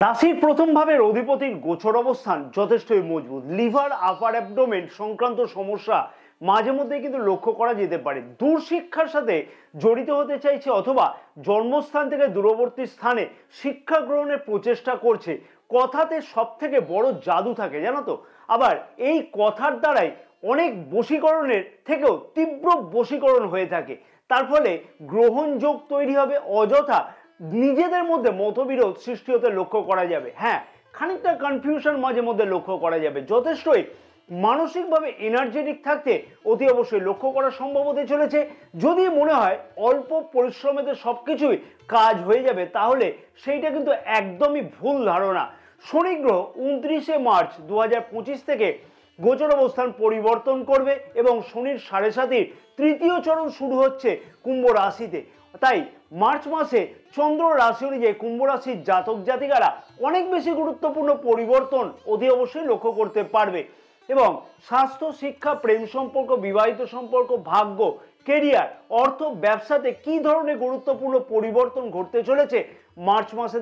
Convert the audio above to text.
রাশির প্রথম ভাবের অধিপতির গোচর অবস্থান যথেষ্টই মজবুত। লিভার, আপার অ্যাবডোমেন সংক্রান্ত সমস্যা মাঝে মধ্যে কিন্তু লক্ষ্য করা যেতে পারে। দূর শিক্ষার সাথে জড়িত হতে চাইছে অথবা জন্মস্থান থেকে দূরবর্তী স্থানে শিক্ষা গ্রহণের প্রচেষ্টা করছে। কথাতে সব থেকে বড় জাদু থাকে, জানো তো। আবার এই কথার দ্বারাই অনেক বশীকরণের থেকেও তীব্র বশীকরণ হয়ে থাকে। তার ফলে গ্রহণযোগ তৈরি হবে, অযথা নিজেদের মধ্যে মতবিরোধ সৃষ্টি হতে লক্ষ্য করা যাবে। হ্যাঁ, খানিকটা কনফিউশন মাঝে মধ্যে লক্ষ্য করা যাবে। যথেষ্টই মানসিকভাবে এনার্জেটিক থাকতে অতি অবশ্যই লক্ষ্য করা সম্ভব হতে চলেছে। যদি মনে হয় অল্প পরিশ্রমেতে সবকিছুই কাজ হয়ে যাবে, তাহলে সেইটা কিন্তু একদমই ভুল ধারণা। শনি গ্রহ 29শে মার্চ 2025 থেকে গোচর অবস্থান পরিবর্তন করবে এবং শনির 7.5 তৃতীয় চরণ শুরু হচ্ছে কুম্ভ রাশিতে। তাই মার্চ মাসে চন্দ্র রাশি অনুযায়ী কুম্ভ রাশির জাতক জাতিকারা অনেক বেশি গুরুত্বপূর্ণ পরিবর্তন অতি অবশ্যই লক্ষ্য করতে পারবে। এবং স্বাস্থ্য, শিক্ষা, প্রেম সম্পর্ক, বিবাহিত সম্পর্ক, ভাগ্য, কেরিয়ার, অর্থ, ব্যবসাতে কি ধরনের গুরুত্বপূর্ণ পরিবর্তন ঘটতে চলেছে মার্চ মাসে